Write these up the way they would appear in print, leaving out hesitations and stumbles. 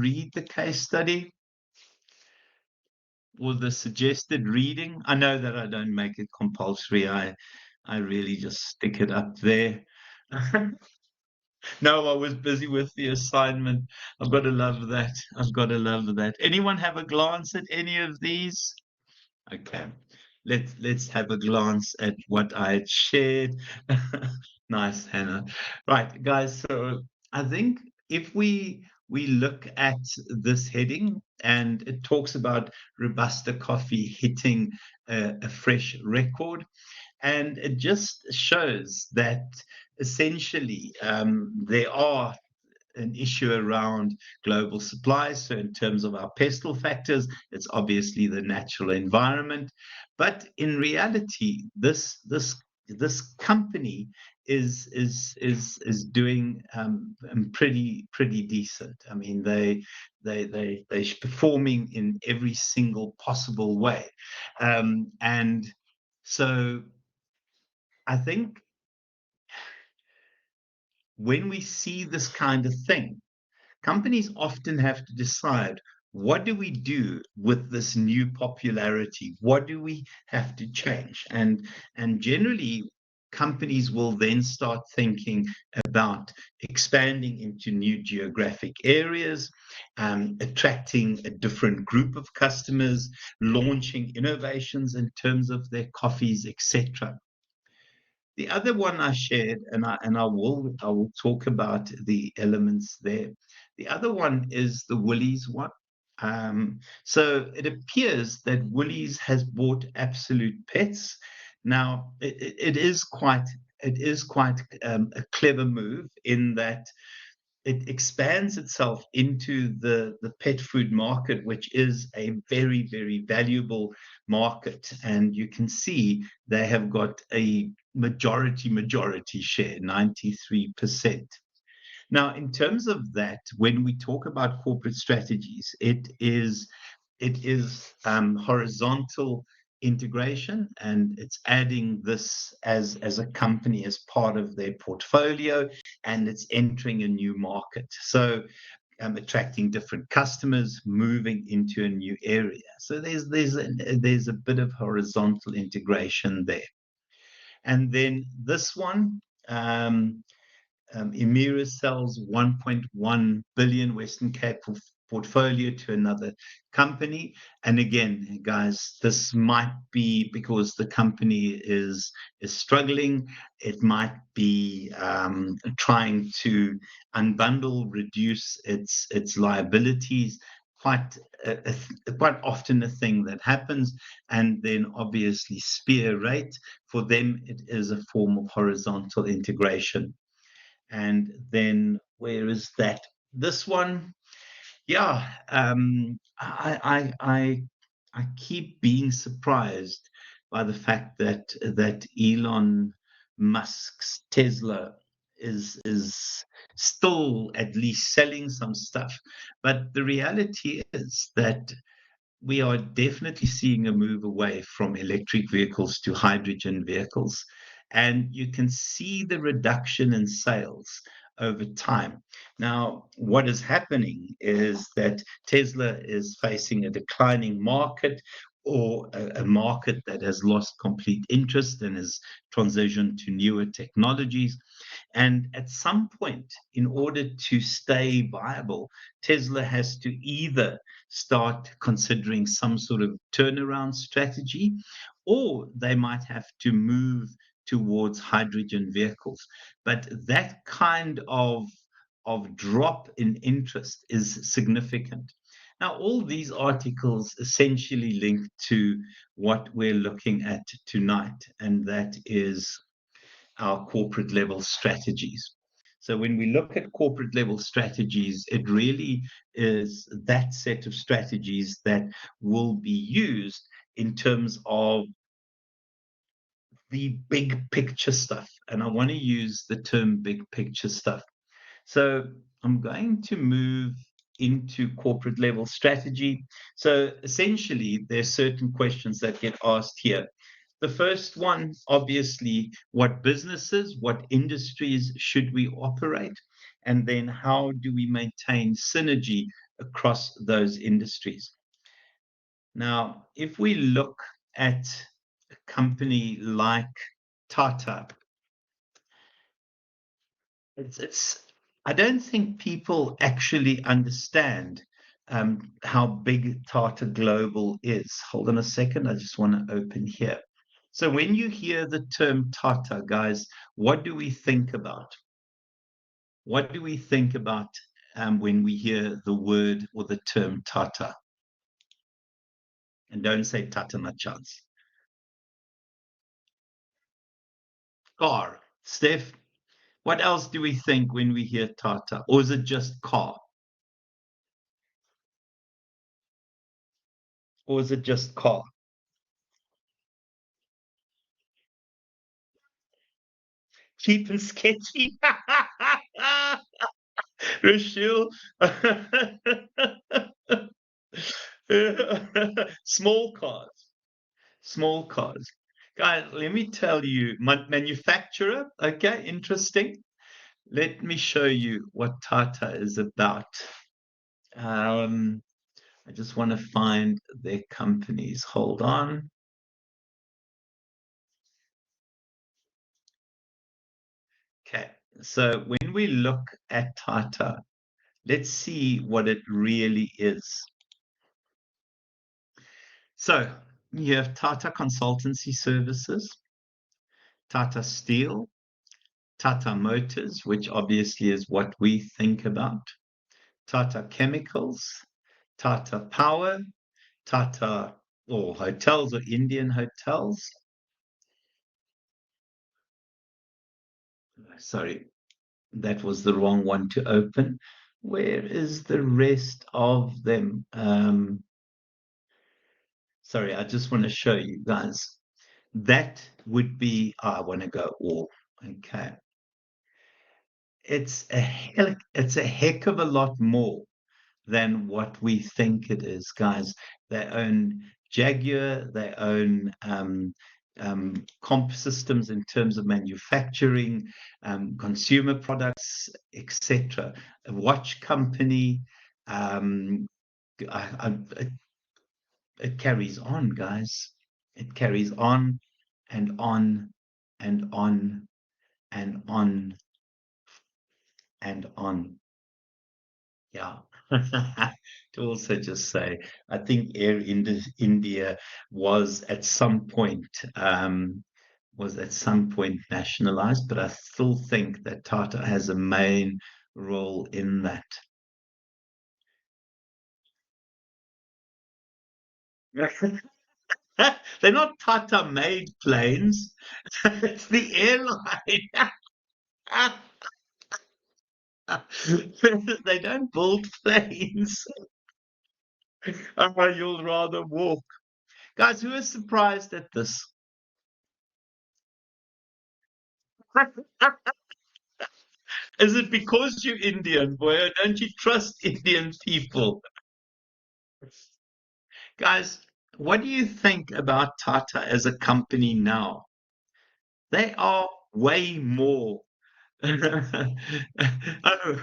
read the case study or the suggested reading? I know that I don't make it compulsory. I really just stick it up there. No, I was busy with the assignment. I've got to love that. I've got to love that. Anyone have a glance at any of these? Okay. Let's have a glance at what I had shared. Nice, Hannah. Right, guys. So I think if we look at this heading and it talks about Robusta coffee hitting a fresh record, and it just shows that essentially there are an issue around global supply. So in terms of our pestle factors, it's obviously the natural environment. But in reality, this company is doing pretty decent. I mean, they're performing in every single possible way, and so I think when we see this kind of thing, companies often have to decide, what do we do with this new popularity? What do we have to change? And generally, companies will then start thinking about expanding into new geographic areas, attracting a different group of customers, launching innovations in terms of their coffees, etc. The other one I shared, and I will talk about the elements there. The other one is the Woolies one. So it appears that Woolies has bought Absolute Pets. Now it is quite a clever move in that it expands itself into the pet food market, which is a very, very valuable market. And you can see they have got a majority share, 93%. Now, in terms of that, when we talk about corporate strategies, it is horizontal integration, and it's adding this as a company as part of their portfolio, and it's entering a new market. So attracting different customers, moving into a new area. So there's a bit of horizontal integration there. And then this one, Emira sells 1.1 billion Western Cape portfolio to another company. And again, guys, this might be because the company is struggling. It might be trying to unbundle, reduce its liabilities. Quite often a thing that happens, and then obviously spear rate. For them, it is a form of horizontal integration. And then where is that? This one, yeah. I keep being surprised by the fact that Elon Musk's Tesla is still at least selling some stuff. But the reality is that we are definitely seeing a move away from electric vehicles to hydrogen vehicles. And you can see the reduction in sales over time. Now, what is happening is that Tesla is facing a declining market, or a market that has lost complete interest and has transitioned to newer technologies. And at some point, in order to stay viable, Tesla has to either start considering some sort of turnaround strategy, or they might have to move towards hydrogen vehicles. But that kind of drop in interest is significant. Now, all these articles essentially link to what we're looking at tonight, and that is our corporate level strategies. So when we look at corporate level strategies, it really is that set of strategies that will be used in terms of the big picture stuff. And I want to use the term big picture stuff. So I'm going to move into corporate level strategy. So essentially, there's certain questions that get asked here. The first one, obviously, what businesses, what industries should we operate? And then how do we maintain synergy across those industries. Now, if we look at a company like Tata, it's I don't think people actually understand how big Tata Global is. Hold on a second, I just want to open here. So when you hear the term Tata, guys, what do we think about? What do we think about when we hear the word or the term Tata? And don't say Tata na chance. Car. Steph, what else do we think when we hear Tata? Or is it just car? Or is it just car? Cheap and sketchy. Rochelle. Small cars. Small cars. Guys, let me tell you, manufacturer, okay, interesting. Let me show you what Tata is about. Um, I just want to find their companies. Hold on. Okay, so when we look at Tata, let's see what it really is. So you have Tata Consultancy Services, Tata Steel, Tata Motors, which obviously is what we think about, Tata Chemicals, Tata Power, Tata or hotels or Indian hotels. Sorry, that was the wrong one to open. Where is the rest of them? Sorry, I just want to show you guys. That would be, I want to go all. Okay. It's a heck of a lot more than what we think it is, guys. They own Jaguar, they own comp systems in terms of manufacturing, consumer products, etc. A watch company. Um, it, it carries on, guys. It carries on and on and on and on and on. Yeah. To also just say, I think Air India was at some point nationalized, but I still think that Tata has a main role in that. They're not Tata made planes. It's the airline. They don't build planes. You'll rather walk. Guys, who is surprised at this? Is it because you're Indian, boy? Or don't you trust Indian people? Guys, what do you think about Tata as a company now? They are way more. Oh,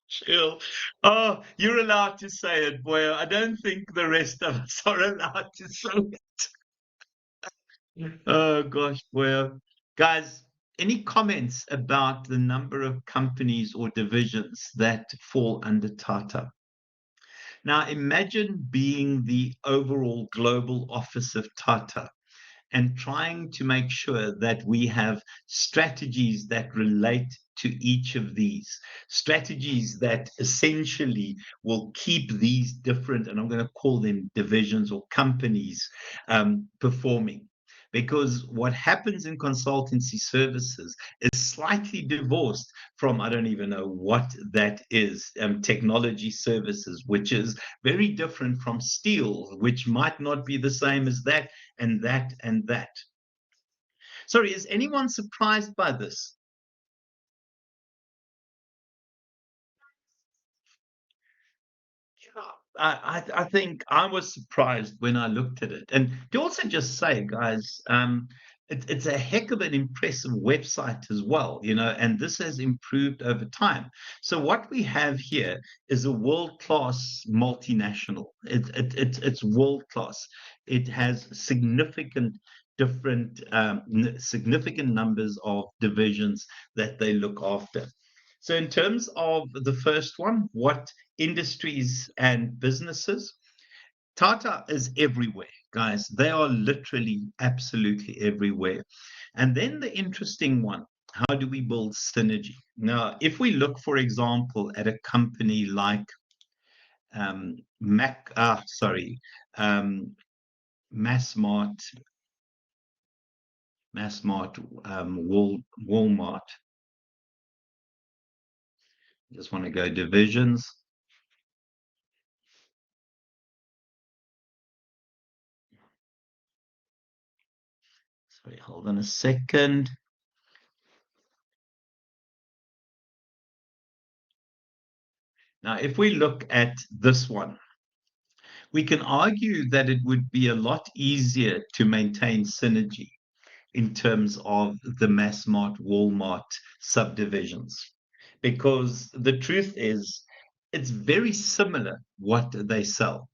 chill. Oh, you're allowed to say it, boy. I don't think the rest of us are allowed to say it. Oh, gosh, boy. Guys, any comments about the number of companies or divisions that fall under Tata? Now, imagine being the overall global office of Tata and trying to make sure that we have strategies that relate to each of these strategies that essentially will keep these different, and I'm going to call them divisions or companies, performing. Because what happens in consultancy services is slightly divorced from, I don't even know what that is, technology services, which is very different from steel, which might not be the same as that and that and that. Sorry, is anyone surprised by this? I think I was surprised when I looked at it. And to also just say, guys, it's a heck of an impressive website as well, and this has improved over time. So what we have here is a world-class multinational. It's world-class. It has significant numbers of divisions that they look after. So in terms of the first one, what industries and businesses? Tata is everywhere, guys. They are literally absolutely everywhere. And then the interesting one, how do we build synergy? Now, if we look, for example, at a company like Mac, um, Massmart, Walmart. Just want to go divisions. Sorry, hold on a second. Now, if we look at this one, we can argue that it would be a lot easier to maintain synergy in terms of the Massmart, Walmart subdivisions, because the truth is it's very similar what they sell.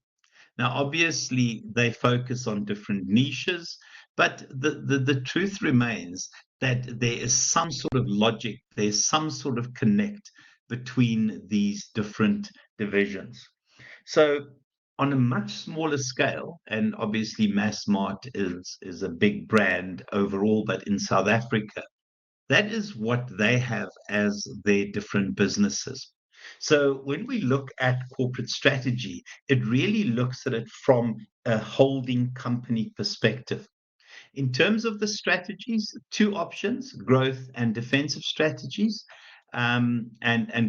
Now, obviously, they focus on different niches, but the truth remains that there is some sort of logic, there's some sort of connect between these different divisions. So, on a much smaller scale, and obviously Massmart is a big brand overall, but in South Africa, that is what they have as their different businesses. So when we look at corporate strategy, it really looks at it from a holding company perspective. In terms of the strategies, two options: growth and defensive strategies. And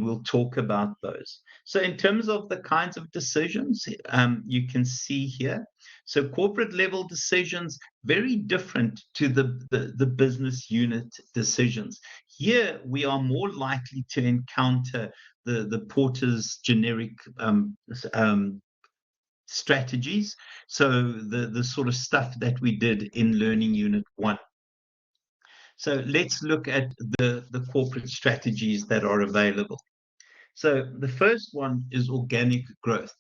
we'll talk about those. So, in terms of the kinds of decisions, you can see here. So, corporate level decisions very different to the business unit decisions. Here, we are more likely to encounter the Porter's generic strategies. So the sort of stuff that we did in Learning Unit 1. So let's look at the corporate strategies that are available. So the first one is organic growth.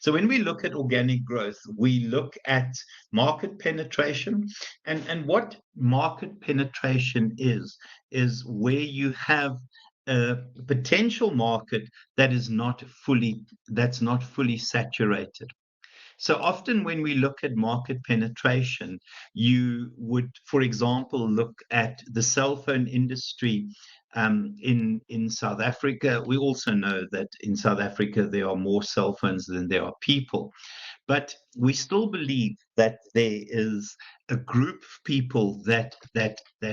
So when we look at organic growth, we look at market penetration. And what market penetration is where you have a potential market that's not fully saturated. So often when we look at market penetration, you would, for example, look at the cell phone industry in South Africa. We also know that in South Africa, there are more cell phones than there are people. But we still believe that there is a group of people that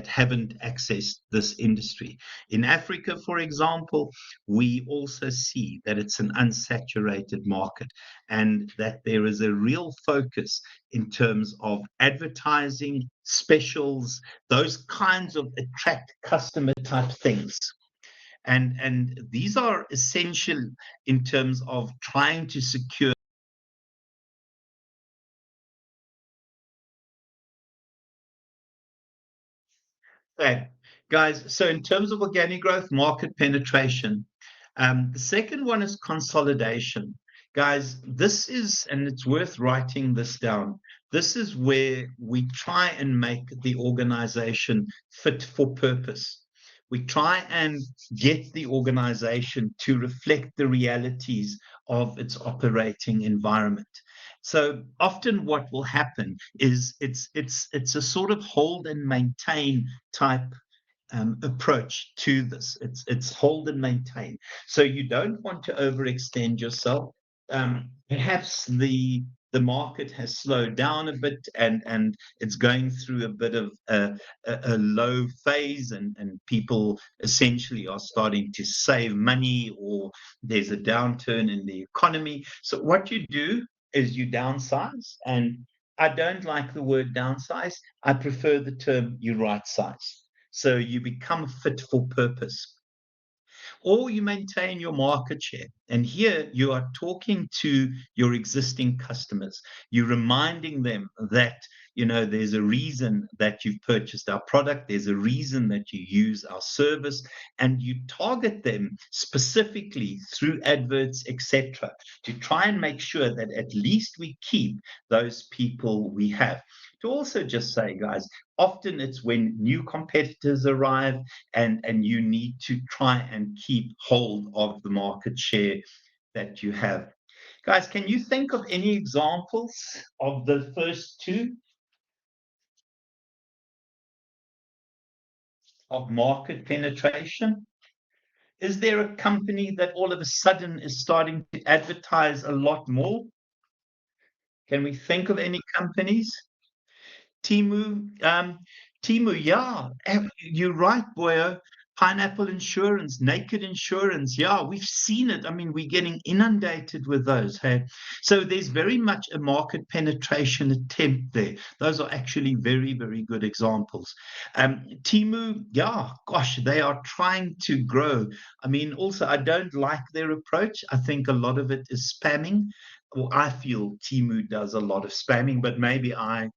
haven't accessed this industry. In Africa, for example, we also see that it's an unsaturated market and that there is a real focus in terms of advertising, specials, those kinds of attract customer type things. And these are essential in terms of trying to secure. Okay, guys, so in terms of organic growth, market penetration, the second one is consolidation. Guys, this is, and it's worth writing this down. This is where we try and make the organization fit for purpose. We try and get the organization to reflect the realities of its operating environment. So often what will happen is it's a sort of hold and maintain type approach to this. It's hold and maintain. So you don't want to overextend yourself. Perhaps the market has slowed down a bit and it's going through a bit of a low phase and people essentially are starting to save money or there's a downturn in the economy. So what you do is you downsize, and I don't like the word downsize. I prefer the term you right size. So you become fit for purpose, or you maintain your market share. And here you are talking to your existing customers. You're reminding them that there's a reason that you've purchased our product. There's a reason that you use our service, and you target them specifically through adverts, etc., to try and make sure that at least we keep those people we have. To also just say, guys, often it's when new competitors arrive, and you need to try and keep hold of the market share that you have. Guys, can you think of any examples of the first two of market penetration? Is there a company that all of a sudden is starting to advertise a lot more? Can we think of any companies? Timu, yeah, you're right, Boyo. Pineapple Insurance, Naked Insurance, yeah, we've seen it. I mean, we're getting inundated with those. Hey, so there's very much a market penetration attempt there. Those are actually very, very good examples. Timu, yeah, gosh, they are trying to grow. I mean, also, I don't like their approach. I think a lot of it is spamming. Well, I feel Timu does a lot of spamming, but maybe I'm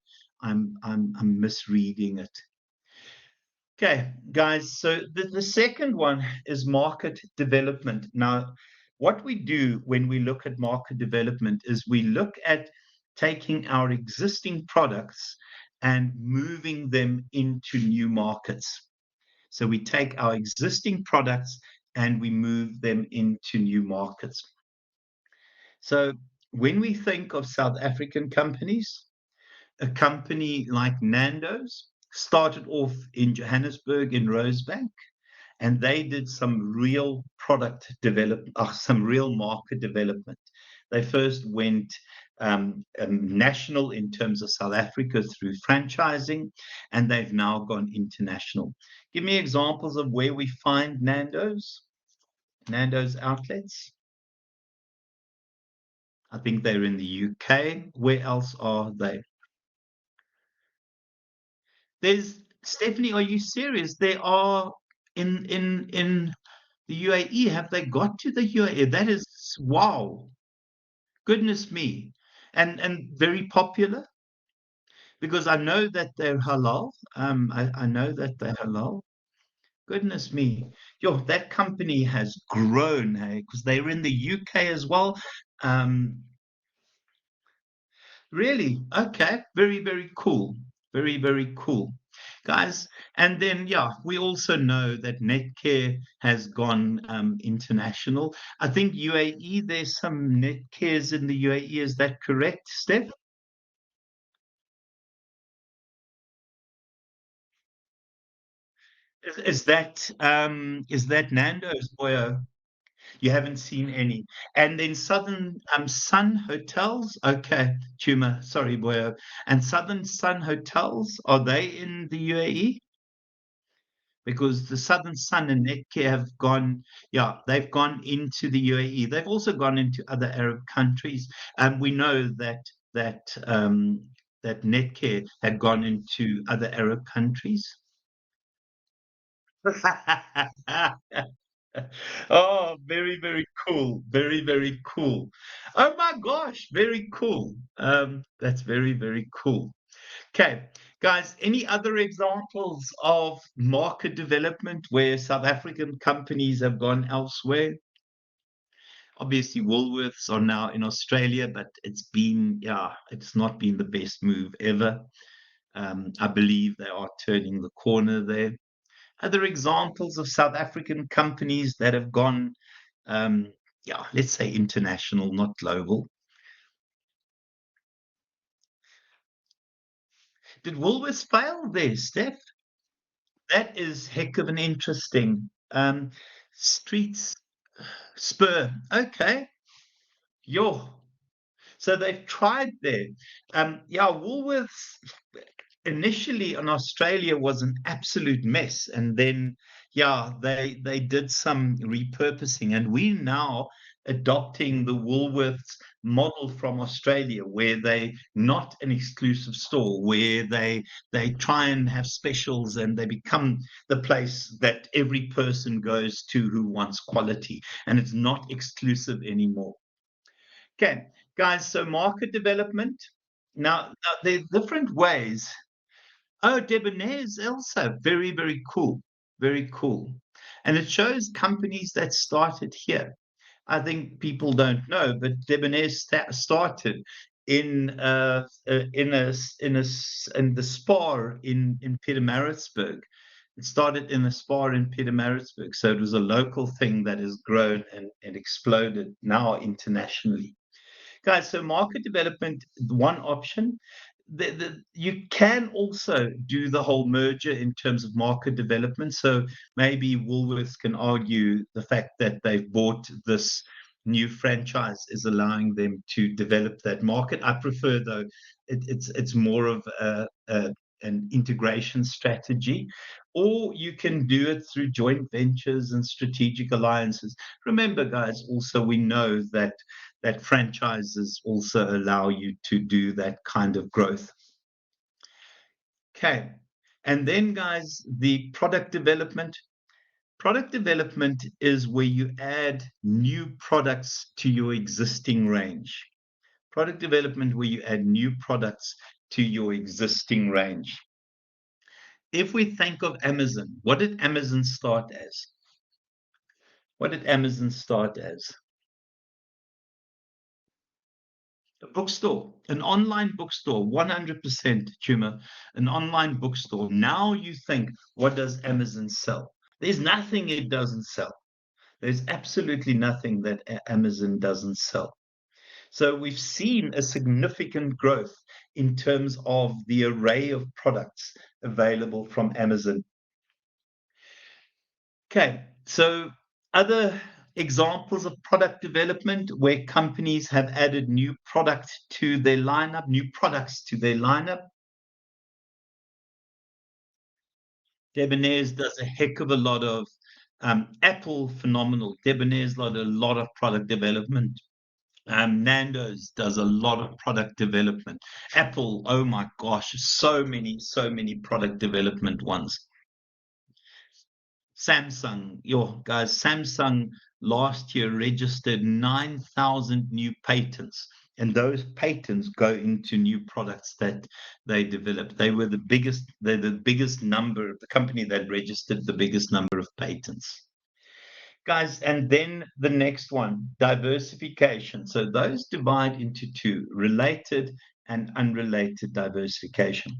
misreading it. Okay, guys, so the second one is market development. Now, what we do when we look at market development is we look at taking our existing products and moving them into new markets. So we take our existing products and we move them into new markets. So when we think of South African companies, a company like Nando's started off in Johannesburg in Rosebank, and they did some real product development, some real market development. They first went national in terms of South Africa through franchising, and they've now gone international. Give me examples of where we find Nando's outlets. I think they're in the UK. Where else are they? There's Stephanie, are you serious? They are in the UAE. Have they got to the UAE? That is wow. Goodness me. And very popular, because I know that they're halal. I know that they're halal. Goodness me. Yo, that company has grown, hey, because they're in the UK as well. Um, Really? Okay. Very, very cool. Very, very cool. Guys, and then, yeah, we also know that Netcare has gone international. I think UAE, there's some Netcares in the UAE. Is that correct, Steph? Is that Nando's, boy? You haven't seen any. And then Southern Sun Hotels. Okay, Tuma, sorry, boy. And Southern Sun Hotels, are they in the UAE? Because the Southern Sun and Netcare have gone, yeah, they've gone into the UAE. They've also gone into other Arab countries. And we know that Netcare had gone into other Arab countries. Oh, very, very cool. Very, very cool. Oh my gosh, very cool. That's very, very cool. Okay, guys, any other examples of market development where South African companies have gone elsewhere? Obviously, Woolworths are now in Australia, but it's not been the best move ever. I believe they are turning the corner there. Other examples of South African companies that have gone, let's say international, not global. Did Woolworths fail there, Steph? That is heck of an interesting. Streets Spur. Okay. Yo. So they've tried there. Woolworths initially in Australia was an absolute mess, and then they did some repurposing, and we now adopting the Woolworths model from Australia, where they not an exclusive store, where they try and have specials, and they become the place that every person goes to who wants quality, and it's not exclusive anymore. Okay, guys, so market development. Now there are different ways. Oh, Debonair is also very, very cool. Very cool. And it shows companies that started here. I think people don't know, but Debonair started in the Spar in Pietermaritzburg. It started in the Spar in Pietermaritzburg, so it was a local thing that has grown and exploded now internationally. Guys, so market development, one option. You can also do the whole merger in terms of market development. So maybe Woolworths can argue the fact that they've bought this new franchise is allowing them to develop that market. I prefer, though, it's more of an integration strategy, or you can do it through joint ventures and strategic alliances. Remember, guys, also we know that franchises also allow you to do that kind of growth. Okay. And then, guys, the product development. Product development is where you add new products to your existing range. Product development where you add new products to your existing range. If we think of Amazon, what did Amazon start as? What did Amazon start as? A bookstore, an online bookstore, 100% tumor, an online bookstore. Now you think, what does Amazon sell? There's nothing it doesn't sell. There's absolutely nothing that Amazon doesn't sell. So we've seen a significant growth in terms of the array of products available from Amazon. Okay, so other examples of product development where companies have added new product to their lineup, new products to their lineup. Debonair's does a heck of a lot of Apple, phenomenal. Debonair's got a lot of product development. Nando's does a lot of product development. Apple, oh my gosh, so many product development ones. Samsung, yo, guys, Samsung last year registered 9,000 new patents, and those patents go into new products that they developed. They're the biggest number, the company that registered the biggest number of patents. Guys, and then the next one, diversification. So those divide into two, related and unrelated diversification.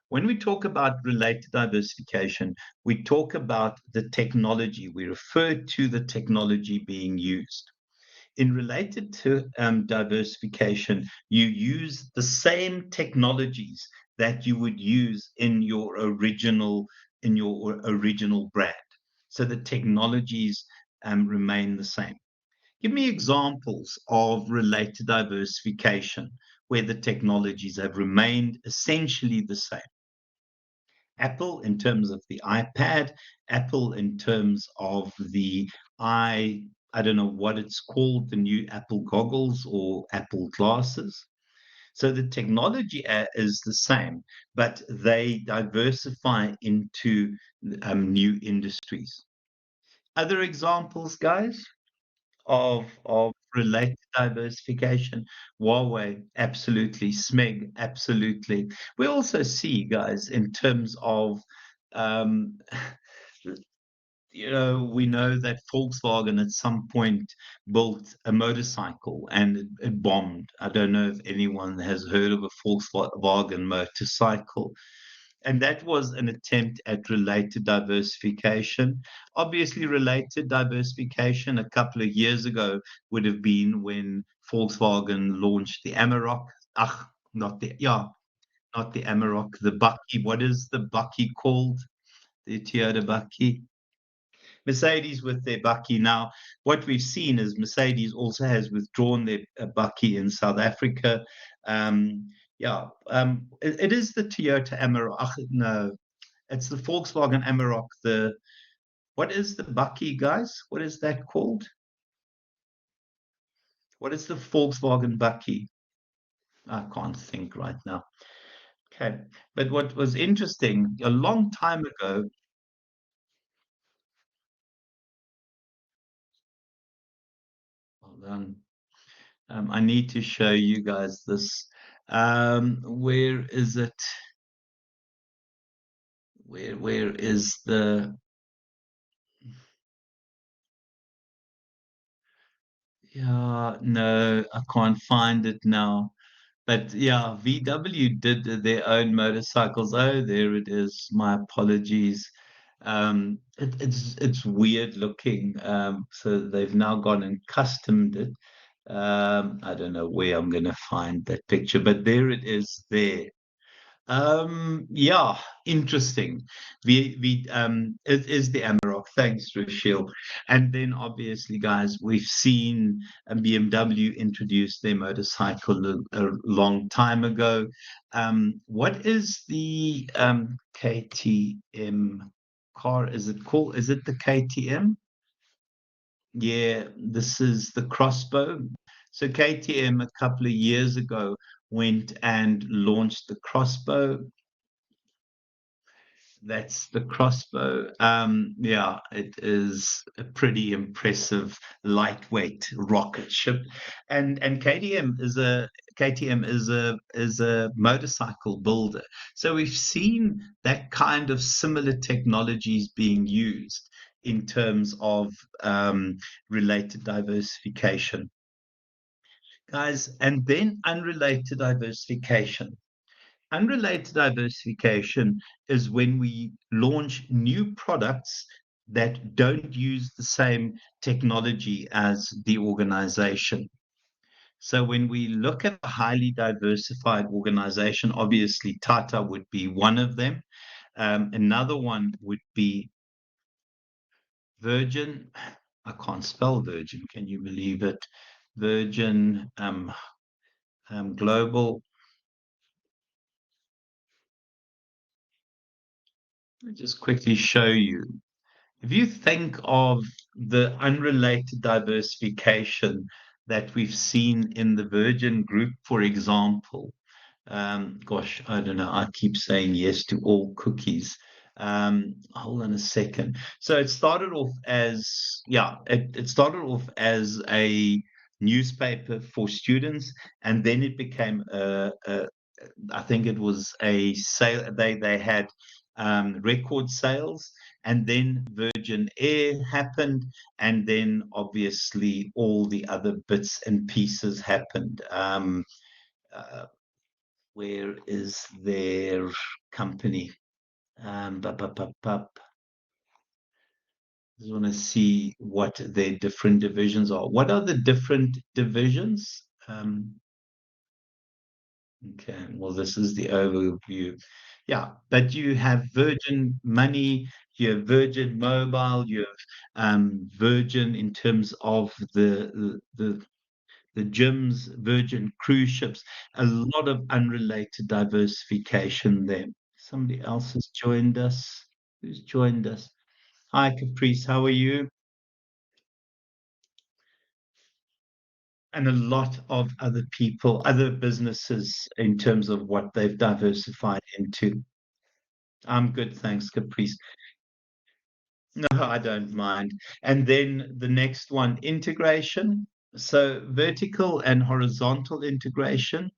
When we talk about related diversification, we talk about the technology. We refer to the technology being used. In related to diversification, you use the same technologies that you would use in your original brand. So the technologies remain the same. Give me examples of related diversification where the technologies have remained essentially the same. Apple in terms of the iPad, Apple in terms of the I don't know what it's called, the new Apple goggles or Apple glasses. So the technology is the same, but they diversify into new industries. Other examples, guys, of related diversification. Huawei, absolutely. SMIG, absolutely. We also see, guys, in terms of um, we know that Volkswagen at some point built a motorcycle and it bombed. I don't know if anyone has heard of a Volkswagen motorcycle. And that was an attempt at related diversification. Obviously, related diversification a couple of years ago would have been when Volkswagen launched the Amarok. Not the Amarok, the Bucky. What is the Bucky called? The Toyota Bucky. Mercedes with their Bucky. Now, what we've seen is Mercedes also has withdrawn their Bucky in South Africa. It is the Toyota Amarok. No, it's the Volkswagen Amarok. What is the Bucky, guys? What is that called? What is the Volkswagen Bucky? I can't think right now. Okay, but what was interesting a long time ago. Hold on. I need to show you guys this. Where is it? Where is the? Yeah, no, I can't find it now. But yeah, VW did their own motorcycles. Oh, there it is. My apologies. It's weird looking. So they've now gone and customed it. I don't know where I'm going to find that picture, but there it is there. Yeah, interesting. It is the Amarok. Thanks, Rochelle. And then obviously, guys, we've seen BMW introduce their motorcycle a long time ago. What is the KTM car? Is it called? Is it the KTM? Yeah, this is the Crossbow. So KTM a couple of years ago went and launched the Crossbow. That's the Crossbow. Yeah, it is a pretty impressive lightweight rocket ship, and KTM is a motorcycle builder. So we've seen that kind of similar technologies being used in terms of related diversification, guys, and then unrelated diversification. Unrelated diversification is when we launch new products that don't use the same technology as the organization. So when we look at a highly diversified organization, obviously Tata would be one of them. Another one would be Virgin. I can't spell Virgin. Can you believe it? Virgin Global. I'll just quickly show you. If you think of the unrelated diversification that we've seen in the Virgin Group, for example, gosh, I don't know, I keep saying yes to all cookies. Hold on a second. So it started off as, yeah, it started off as a newspaper for students, and then it became I think it was a sale. They had record sales, and then Virgin Air happened, and then obviously all the other bits and pieces happened. Uh, where is their company? Bup, bup, bup, bup. I just want to see what their different divisions are. What are the different divisions? Okay, well, this is the overview. Yeah, but you have Virgin Money, you have Virgin Mobile, you have Virgin in terms of the gyms, Virgin cruise ships, a lot of unrelated diversification there. Somebody else has joined us. Who's joined us? Hi, Caprice, how are you? And a lot of other people, other businesses in terms of what they've diversified into. I'm good, thanks, Caprice. No, I don't mind. And then the next one, integration. So vertical and horizontal integration.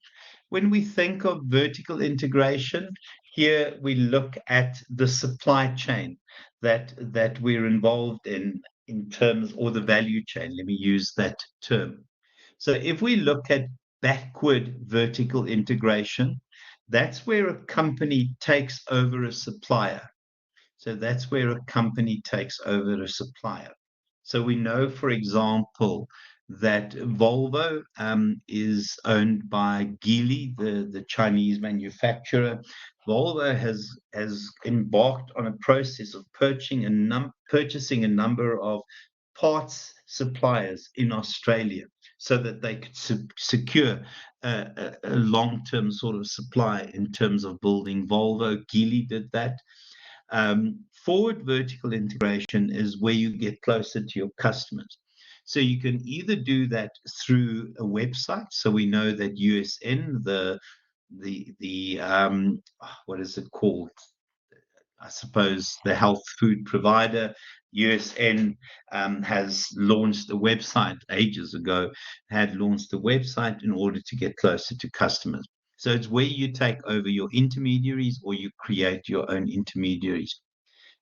When we think of vertical integration, here we look at the supply chain that we're involved in terms, or the value chain. Let me use that term. So if we look at backward vertical integration, that's where a company takes over a supplier. So that's where a company takes over a supplier. So we know, for example, that Volvo is owned by Geely, the Chinese manufacturer. Volvo has embarked on a process of purchasing a number of parts suppliers in Australia so that they could secure a long-term sort of supply in terms of building Volvo. Geely did that. Forward vertical integration is where you get closer to your customers. So you can either do that through a website. So we know that USN, the what is it called? I suppose the health food provider, USN, has launched a website ages ago, had launched a website in order to get closer to customers. So it's where you take over your intermediaries or you create your own intermediaries.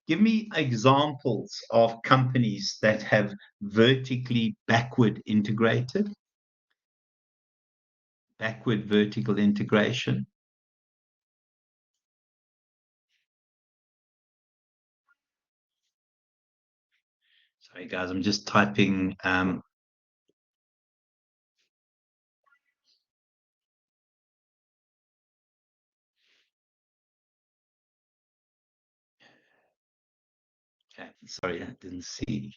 Give me examples of companies that have vertically backward vertical integration. Sorry, guys, I'm just typing. Okay, sorry, I didn't see.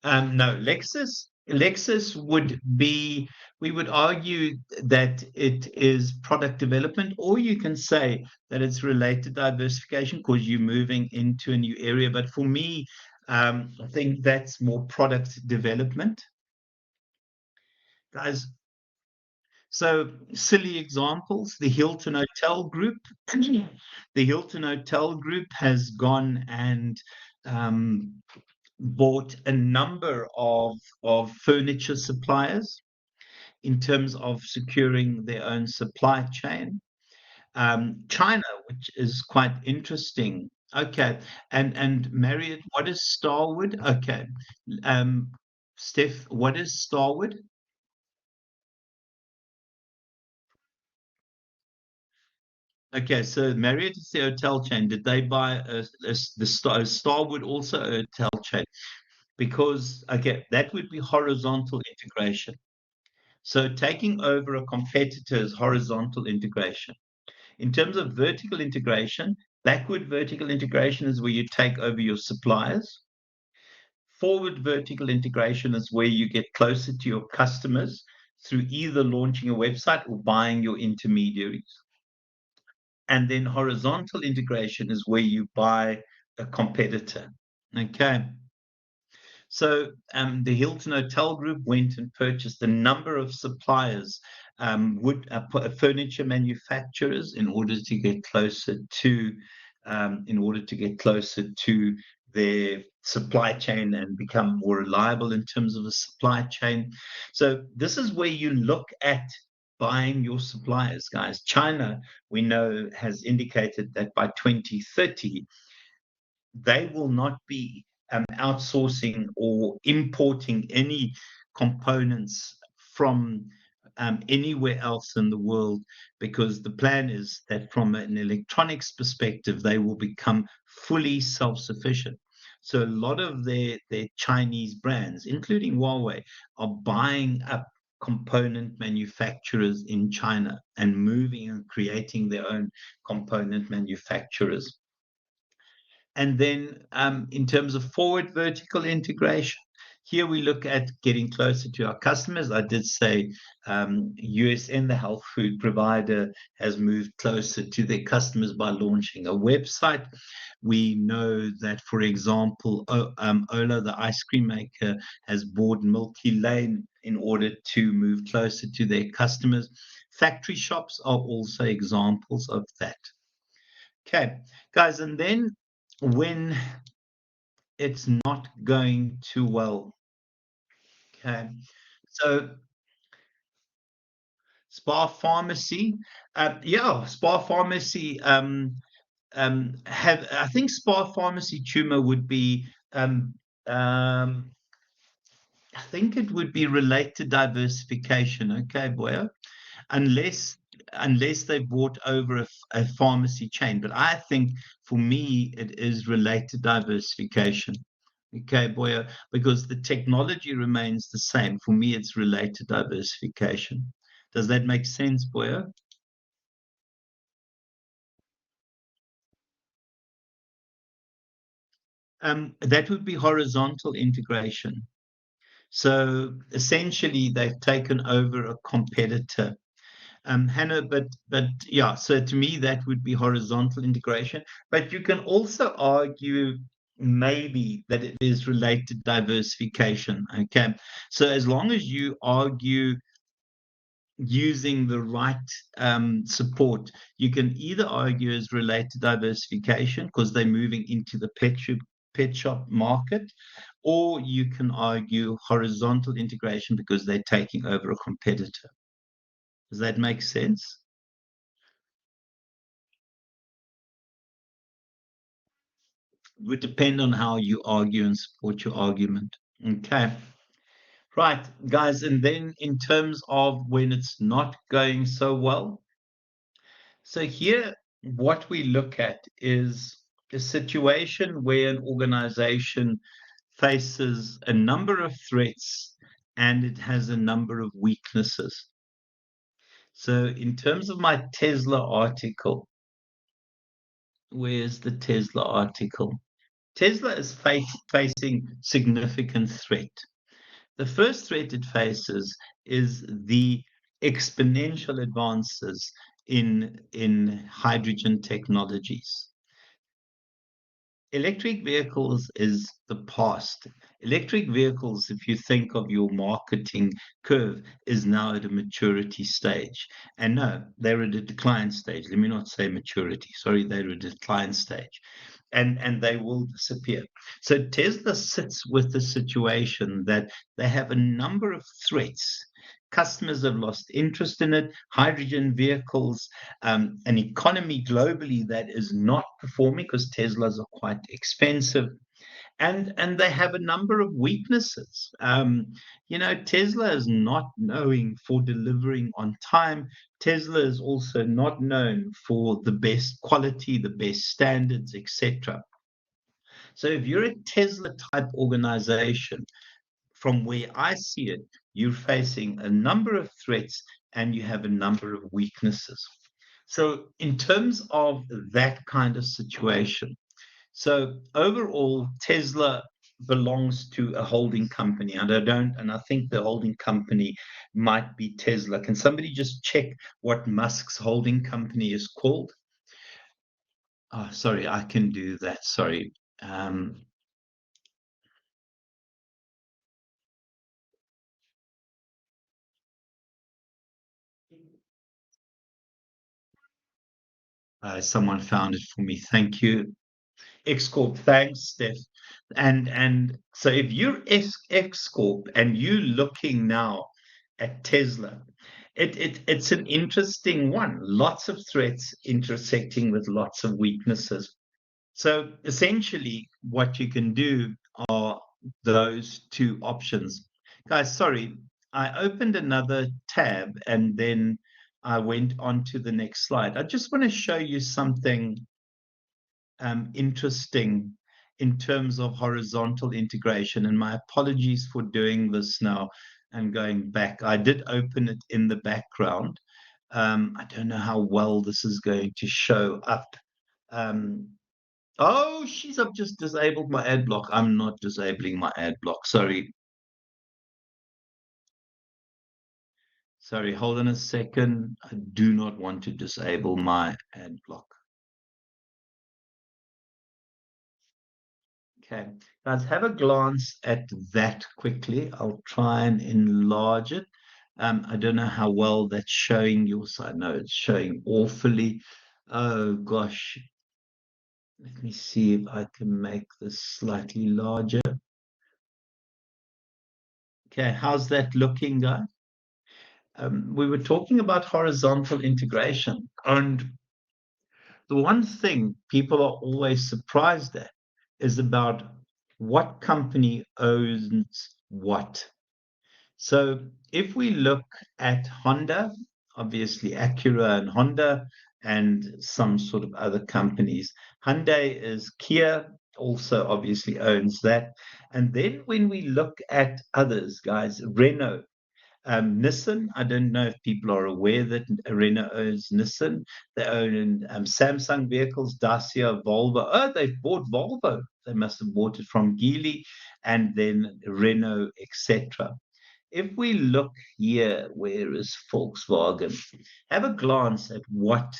No, Lexus would be, we would argue that it is product development, or you can say that it's related diversification because you're moving into a new area. But for me, I think that's more product development. Guys, so silly examples, the Hilton Hotel Group. The Hilton Hotel Group has gone and bought a number of furniture suppliers in terms of securing their own supply chain. China, which is quite interesting. Okay, and Marriott, what is Starwood? Okay, um, Steph, what is Starwood? Okay, so Marriott is the hotel chain. Did they buy the Starwood also a hotel chain? Because okay, that would be horizontal integration. So taking over a competitor's horizontal integration. In terms of vertical integration, backward vertical integration is where you take over your suppliers. Forward vertical integration is where you get closer to your customers through either launching a website or buying your intermediaries. And then horizontal integration is where you buy a competitor. Okay. So the Hilton Hotel Group went and purchased a number of suppliers, furniture manufacturers, in order to get closer to their supply chain and become more reliable in terms of the supply chain. So this is where you look at buying your suppliers, guys. China, we know, has indicated that by 2030 they will not be outsourcing or importing any components from anywhere else in the world, because the plan is that from an electronics perspective, they will become fully self-sufficient. So a lot of their Chinese brands, including Huawei, are buying up component manufacturers in China and moving and creating their own component manufacturers. And then in terms of forward vertical integration, here we look at getting closer to our customers. I did say USN, the health food provider, has moved closer to their customers by launching a website. We know that, for example, Ola, the ice cream maker, has bought Milky Lane in order to move closer to their customers. Factory shops are also examples of that. Okay, guys, and then when it's not going too well. Okay, so Spa Pharmacy, yeah, Spa Pharmacy have, I think Spa Pharmacy tumor would be um, I think it would be related diversification. Okay, boy, unless they bought over a pharmacy chain. But I think for me it is related diversification. Okay, Boya, because the technology remains the same. For me, it's related diversification. Does that make sense, Boya? That would be horizontal integration. So essentially, they've taken over a competitor. Hannah, but yeah, so to me that would be horizontal integration. But you can also argue maybe that it is related diversification. Okay, so as long as you argue using the right support, you can either argue as related diversification because they're moving into the pet shop market, or you can argue horizontal integration because they're taking over a competitor. Does that make sense? would depend on how you argue and support your argument. Okay. Right, guys. And then in terms of when it's not going so well, so here what we look at is a situation where an organization faces a number of threats and it has a number of weaknesses. So in terms of my Tesla article, where's the Tesla article? Tesla is facing significant threat. The first threat it faces is the exponential advances in hydrogen technologies. Electric vehicles is the past. Electric vehicles, if you think of your marketing curve, is now at a maturity stage. And no, they're at a decline stage. Let me not say maturity. Sorry, they're at a decline stage. And they will disappear. So Tesla sits with the situation that they have a number of threats. Customers have lost interest in it, hydrogen vehicles, an economy globally that is not performing because Teslas are quite expensive. And they have a number of weaknesses. Tesla is not known for delivering on time. Tesla is also not known for the best quality, the best standards, etc. So if you're a Tesla type organization, from where I see it, you're facing a number of threats and you have a number of weaknesses. So in terms of that kind of situation, so overall, Tesla belongs to a holding company, and I think the holding company might be Tesla. Can somebody just check what Musk's holding company is called? Oh, sorry, I can do that. Sorry. Someone found it for me. Thank you. X Corp. Thanks, Steph. And so if you're X Corp and you're looking now at Tesla, it's an interesting one. Lots of threats intersecting with lots of weaknesses. So essentially, what you can do are those two options. Guys, sorry, I opened another tab and then I went on to the next slide. I just want to show you something interesting in terms of horizontal integration. And my apologies for doing this now and going back. I did open it in the background. I don't know how well this is going to show up. Oh, I've just disabled my ad block. I'm not disabling my ad block. Sorry. Sorry, hold on a second. I do not want to disable my ad block. Okay, guys, have a glance at that quickly. I'll try and enlarge it. I don't know how well that's showing your side. No, it's showing awfully. Oh gosh. Let me see if I can make this slightly larger. Okay, how's that looking, guys? We were talking about horizontal integration, and the one thing people are always surprised at is about what company owns what. So if we look at Honda, obviously Acura and Honda, and some sort of other companies, Hyundai is Kia, also obviously owns that. And then when we look at others, guys, Renault, Nissan, I don't know if people are aware that Renault owns Nissan. They own Samsung vehicles, Dacia, Volvo. Oh, they've bought Volvo. They must have bought it from Geely, and then Renault, etc. If we look here, where is Volkswagen? Have a glance at what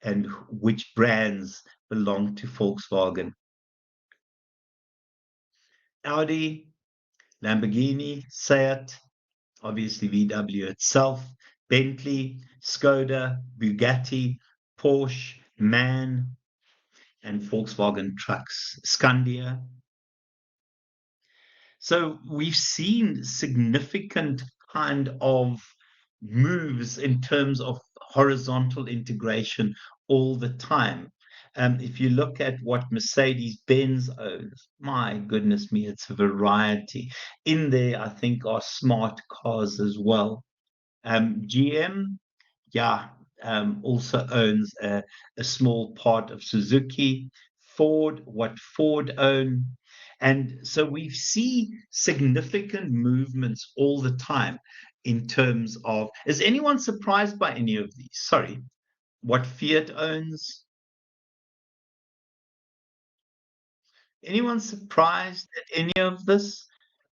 and which brands belong to Volkswagen. Audi, Lamborghini, Seat, obviously VW itself, Bentley, Skoda, Bugatti, Porsche, MAN, and Volkswagen Trucks, Scandia. So we've seen significant kind of moves in terms of horizontal integration all the time. If you look at what Mercedes-Benz owns, my goodness me, it's a variety. In there, I think, are smart cars as well. GM, yeah, also owns a small part of Suzuki. Ford, what Ford own. And so we see significant movements all the time in terms of, is anyone surprised by any of these? Sorry, what Fiat owns? Anyone surprised at any of this?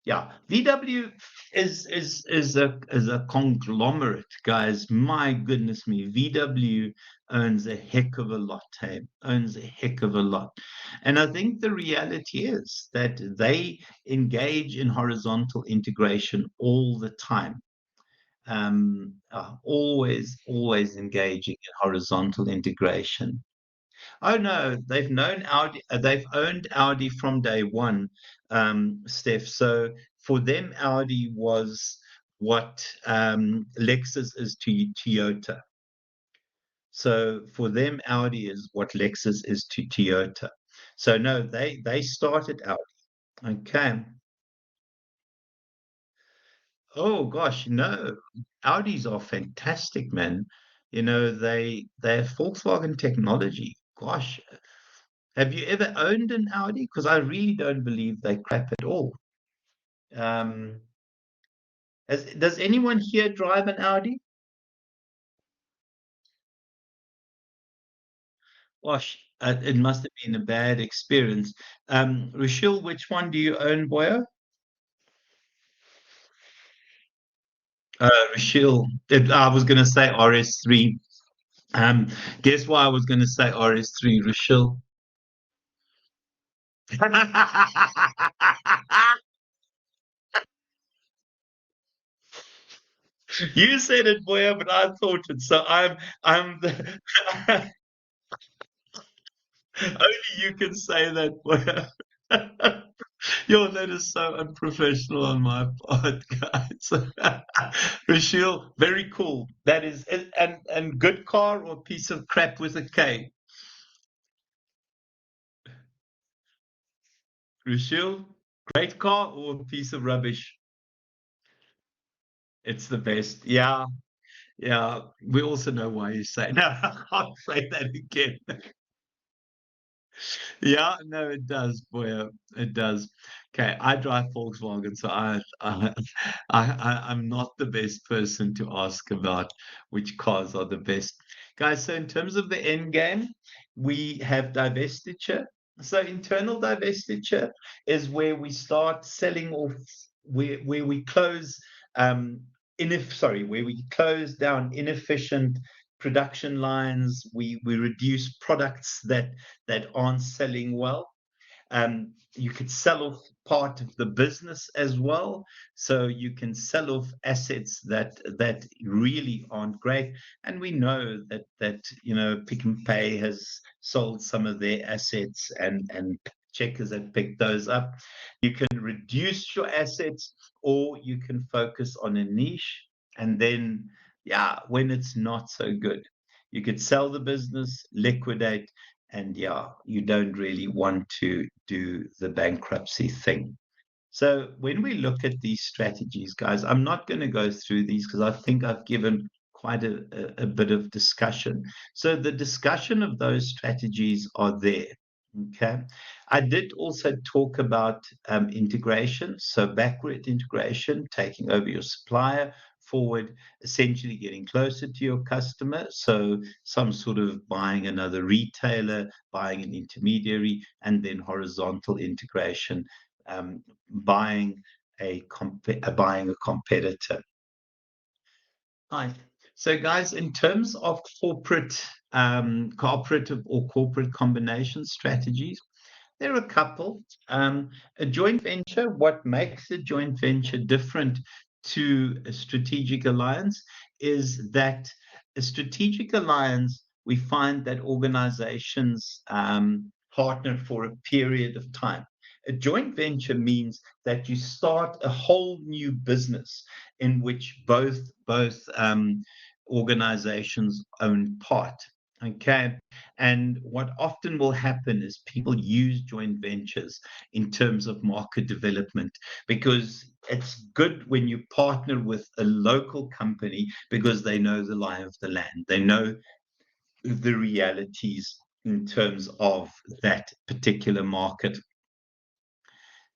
Yeah, VW is a conglomerate, guys. My goodness me, VW owns a heck of a lot, hey? Owns a heck of a lot. And I think the reality is that they engage in horizontal integration all the time. Always engaging in horizontal integration. Oh no, they've known Audi. They've owned Audi from day one, Steph. So for them, Audi was what Lexus is to Toyota. So for them, Audi is what Lexus is to Toyota. So no, they started Audi. Okay. Oh gosh, no. Audis are fantastic, man. They have Volkswagen technology. Gosh, have you ever owned an Audi? Because I really don't believe they crap at all. Um, does anyone here drive an Audi? Gosh, it must have been a bad experience. Rochelle, which one do you own, Boya? Rochelle, I was going to say RS3. Um, guess why I was going to say RS3, Rochelle? You said it, Boya, but I thought it. So I'm the only you can say that, Boya. Yo, that is so unprofessional on my part, guys. Rashil, very cool. That is, and good car or piece of crap with a K. Rashil, great car or piece of rubbish. It's the best. Yeah, yeah. We also know why you say. No, I can't say that again. Yeah, no, it does, boy. It does. Okay, I drive Volkswagen, so I'm not the best person to ask about which cars are the best. Guys, so in terms of the end game, we have divestiture. So internal divestiture is where we start selling off, where we close where we close down inefficient production lines, we reduce products that aren't selling well. You could sell off part of the business as well, so you can sell off assets that really aren't great. And we know that Pick and Pay has sold some of their assets, and Checkers have picked those up. You can reduce your assets, or you can focus on a niche, and then yeah, when it's not so good, you could sell the business, liquidate, and yeah, you don't really want to do the bankruptcy thing. So when we look at these strategies, guys, I'm not going to go through these because I think I've given quite a bit of discussion. So the discussion of those strategies are there. Okay. I did also talk about integration. So backward integration, taking over your supplier, forward, essentially getting closer to your customer. So some sort of buying another retailer, buying an intermediary, and then horizontal integration, buying buying a competitor. Hi. So, guys, in terms of cooperative or corporate combination strategies, there are a couple. A joint venture, what makes a joint venture different to a strategic alliance is that a strategic alliance, we find that organizations partner for a period of time. A joint venture means that you start a whole new business in which both organizations own part. Okay. And what often will happen is people use joint ventures in terms of market development, because it's good when you partner with a local company because they know the lie of the land. They know the realities in terms of that particular market.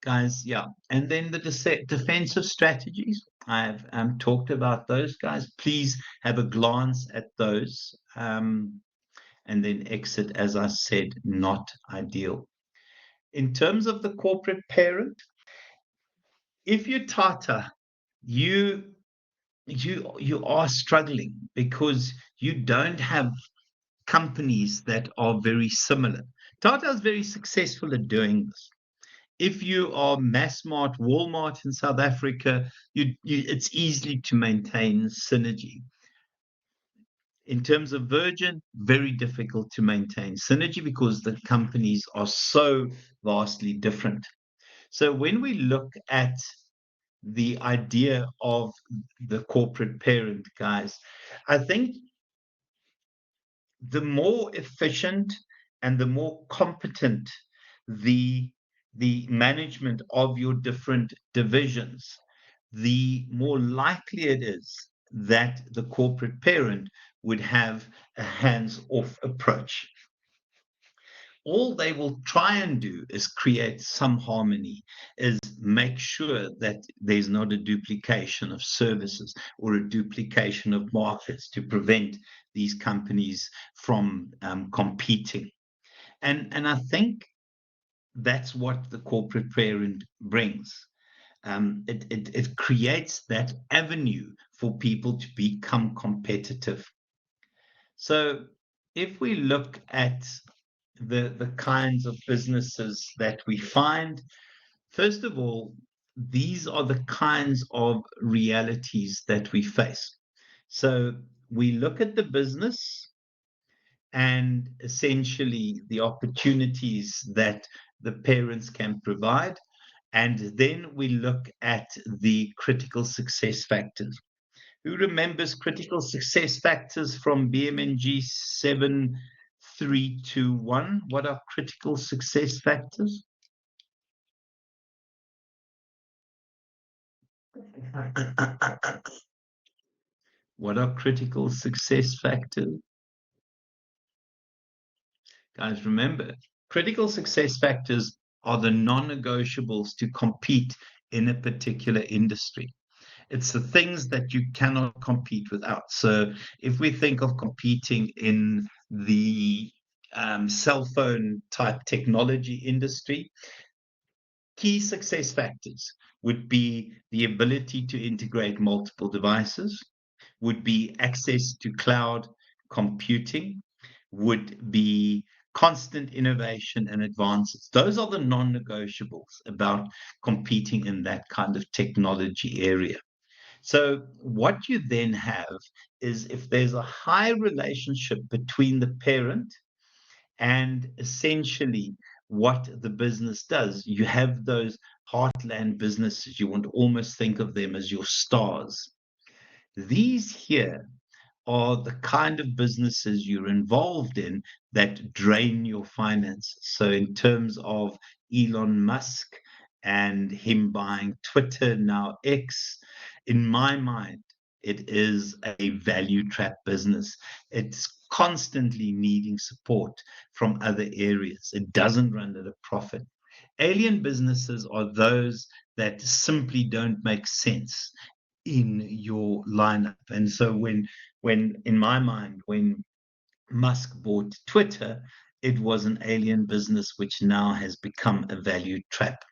Guys, yeah. And then the defensive strategies. I've talked about those, guys. Please have a glance at those. And then exit, as I said, not ideal. In terms of the corporate parent, if you're Tata, you you are struggling because you don't have companies that are very similar. Tata is very successful at doing this. If you are Massmart, Walmart in South Africa, it's easy to maintain synergy. In terms of Virgin, very difficult to maintain synergy because the companies are so vastly different. So when we look at the idea of the corporate parent, guys, I think the more efficient and the more competent the management of your different divisions, the more likely it is that the corporate parent would have a hands-off approach. All they will try and do is create some harmony, is make sure that there's not a duplication of services or a duplication of markets to prevent these companies from competing. And I think that's what the corporate parent brings. It creates that avenue for people to become competitive. So if we look at the kinds of businesses that we find, first of all, these are the kinds of realities that we face. So we look at the business and essentially the opportunities that the parents can provide. And then we look at the critical success factors. Who remembers critical success factors from BMNG 7322? What are critical success factors? What are critical success factors? Guys, remember, critical success factors are the non-negotiables to compete in a particular industry. It's the things that you cannot compete without. So if we think of competing in the cell phone type technology industry, key success factors would be the ability to integrate multiple devices, would be access to cloud computing, would be constant innovation and advances. Those are the non-negotiables about competing in that kind of technology area. So what you then have is, if there's a high relationship between the parent and essentially what the business does, you have those heartland businesses. You want to almost think of them as your stars. These here are the kind of businesses you're involved in that drain your finances. So in terms of Elon Musk and him buying Twitter, now X, in my mind, it is a value trap business. It's constantly needing support from other areas. It doesn't run at a profit. Alien businesses are those that simply don't make sense in your lineup. And so when in my mind, when Musk bought Twitter, it was an alien business which now has become a value trap.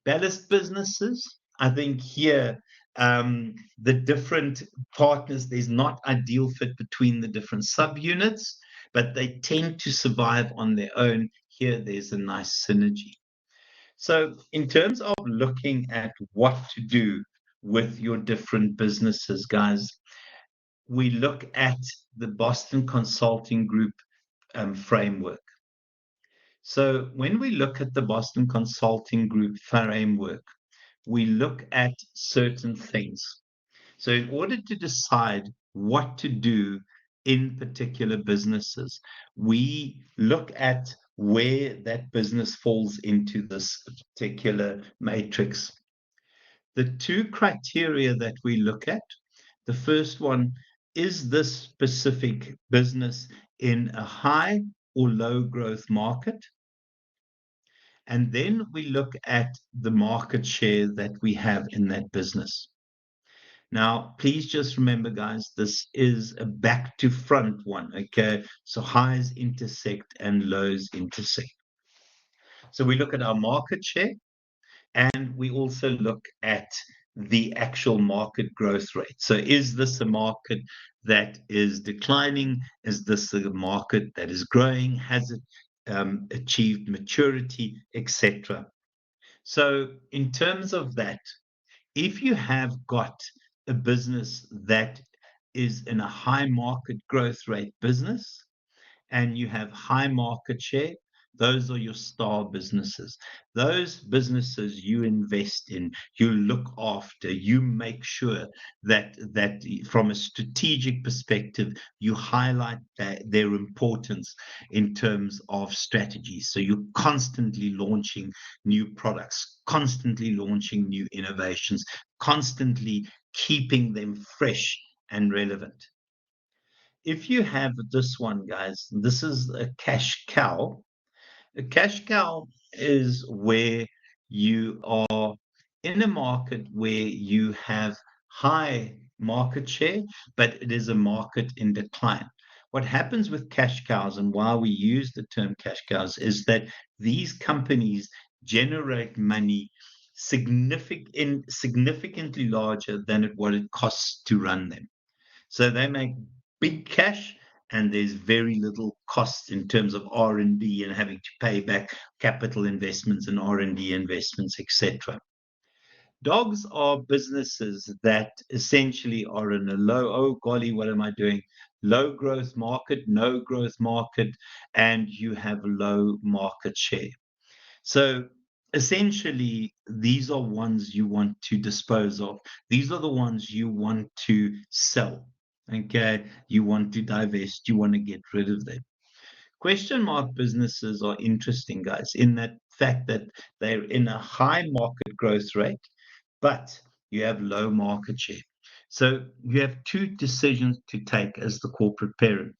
Ballast businesses, I think here, the different partners, there's not ideal fit between the different subunits, but they tend to survive on their own. Here, there's a nice synergy. So in terms of looking at what to do with your different businesses, guys, we look at the Boston Consulting Group framework. So when we look at the Boston Consulting Group framework, we look at certain things. So in order to decide what to do in particular businesses. We look at where that business falls into this particular matrix. The two criteria that we look at, the first one, is this specific business in a high or low growth market? And then we look at the market share that we have in that business. Now, please just remember, guys, this is a back to front one, okay? So highs intersect and lows intersect. So we look at our market share, and we also look at the actual market growth rate. So is this a market that is declining? Is this a market that is growing? Has it achieved maturity, etc.? So in terms of that, if you have got a business that is in a high market growth rate business and you have high market share, those are your star businesses. Those businesses you invest in, you look after, you make sure that from a strategic perspective, you highlight their importance in terms of strategy. So you're constantly launching new products, constantly launching new innovations, constantly keeping them fresh and relevant. If you have this one, guys, this is a cash cow. A cash cow is where you are in a market where you have high market share, but it is a market in decline. What happens with cash cows, and why we use the term cash cows, is that these companies generate money significantly larger than what it costs to run them. So they make big cash, and there's very little cost in terms of R&D and having to pay back capital investments and R&D investments, etc. Dogs are businesses that essentially are in a low, oh golly, what am I doing? Low growth market, no growth market, and you have low market share. So essentially, these are ones you want to dispose of. These are the ones you want to sell. Okay, you want to divest, you want to get rid of them. Question mark businesses are interesting, guys, in that fact that they're in a high market growth rate, but you have low market share. So you have two decisions to take as the corporate parent.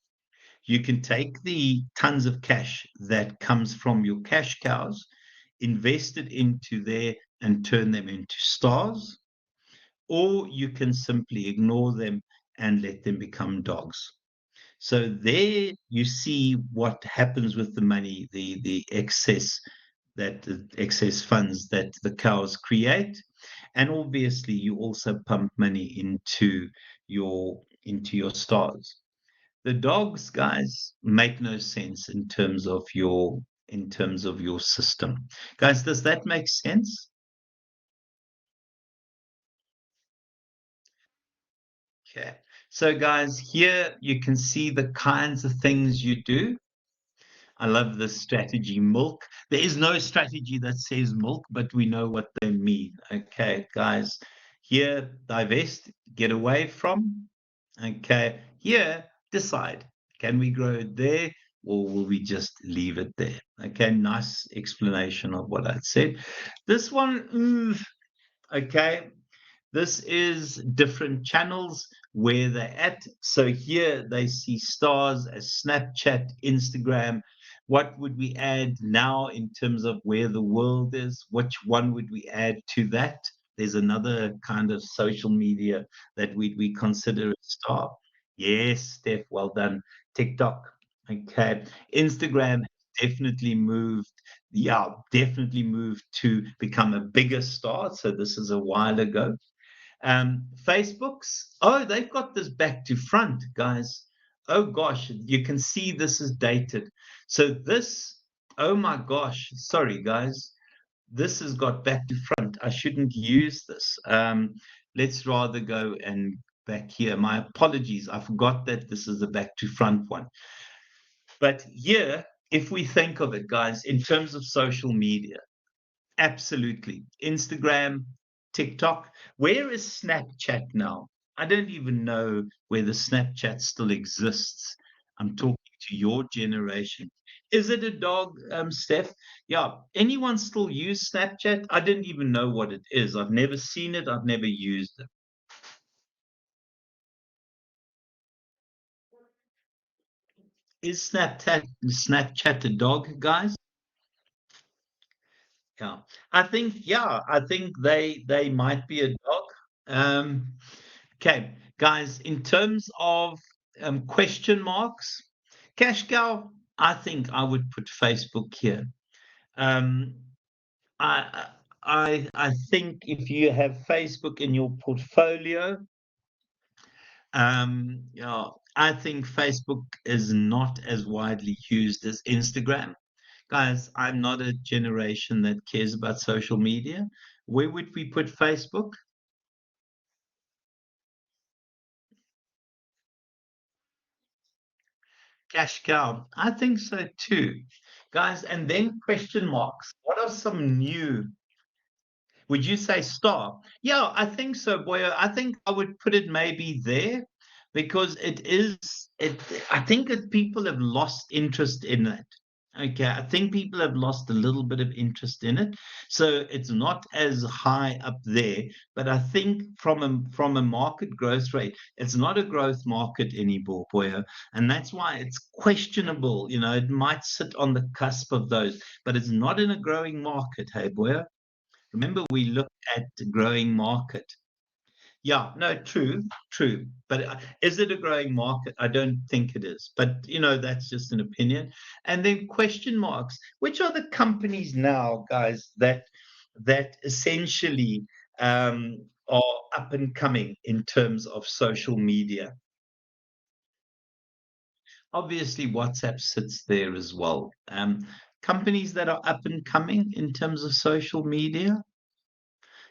You can take the tons of cash that comes from your cash cows, invest it into there and turn them into stars, or you can simply ignore them and let them become dogs. So there you see what happens with the money, the excess funds that the cows create, and obviously you also pump money into your stars. The dogs, guys, make no sense in terms of your system. Guys, does that make sense? Okay. So guys, here you can see the kinds of things you do. I love this strategy, milk. There is no strategy that says milk, but we know what they mean. Okay, guys. Here, divest, get away from. Okay. Here, decide. Can we grow it there, or will we just leave it there? Okay, nice explanation of what I said. This one, okay. This is different channels where they're at. So here they see stars as Snapchat, Instagram. What would we add now in terms of where the world is? Which one would we add to that? There's another kind of social media that we consider a star. Yes, Steph, well done. TikTok. Okay. Instagram definitely moved. Yeah, definitely moved to become a bigger star. So this is a while ago. Facebook's, oh, they've got this back to front, guys. Oh gosh, you can see this is dated. So this, oh my gosh, sorry guys, this has got back to front. I shouldn't use this. Let's rather go and back here. My apologies. I forgot that this is the back to front one. But here, if we think of it, guys, in terms of social media, absolutely. Instagram, TikTok. Where is Snapchat now? I don't even know whether Snapchat still exists. I'm talking to your generation. Is it a dog, Steph? Yeah. Anyone still use Snapchat? I didn't even know what it is. I've never seen it. I've never used it. Is Snapchat a dog, guys? Yeah. I think they might be a dog. Um, okay, guys, in terms of question marks, cash cow, I think I would put Facebook here. Um, I I think if you have Facebook in your portfolio, yeah, I think Facebook is not as widely used as Instagram. Guys, I'm not a generation that cares about social media. Where would we put Facebook? Cash cow. I think so too. Guys, and then question marks. What are some new? Would you say star? Yeah, I think so, boy. I think I would put it maybe there because it is it I think that people have lost interest in it. Okay, I think people have lost a little bit of interest in it. So it's not as high up there, but I think from a market growth rate, it's not a growth market anymore, boy. And that's why it's questionable. It might sit on the cusp of those, but it's not in a growing market, hey, boy. Remember, we look at the growing market. Yeah, no, true, true. But is it a growing market? I don't think it is. But, that's just an opinion. And then question marks. Which are the companies now, guys, that essentially are up and coming in terms of social media? Obviously, WhatsApp sits there as well. Companies that are up and coming in terms of social media.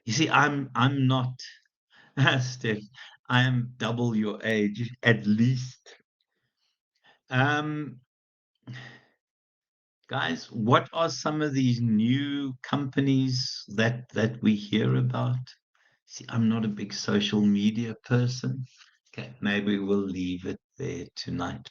You see, I'm not. Steph, I am double your age at least. Um, Guys, what are some of these new companies that we hear about? See, I'm not a big social media person. Okay, maybe we'll leave it there tonight.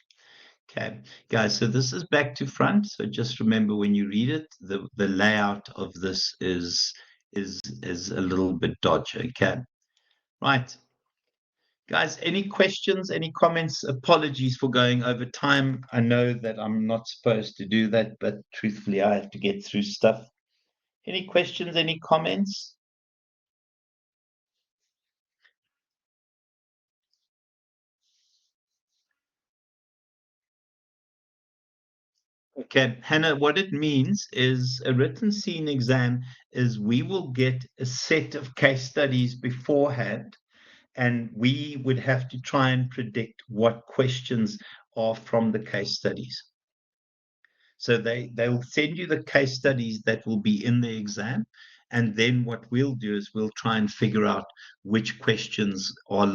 Okay, guys, so this is back to front. So just remember when you read it, the layout of this is a little bit dodgy. Okay, right. Guys, any questions, any comments? Apologies for going over time. I know that I'm not supposed to do that, but truthfully, I have to get through stuff. Any questions, any comments? Okay, Hannah, what it means is a written scene exam is we will get a set of case studies beforehand, and we would have to try and predict what questions are from the case studies. So they will send you the case studies that will be in the exam, and then what we'll do is we'll try and figure out which questions are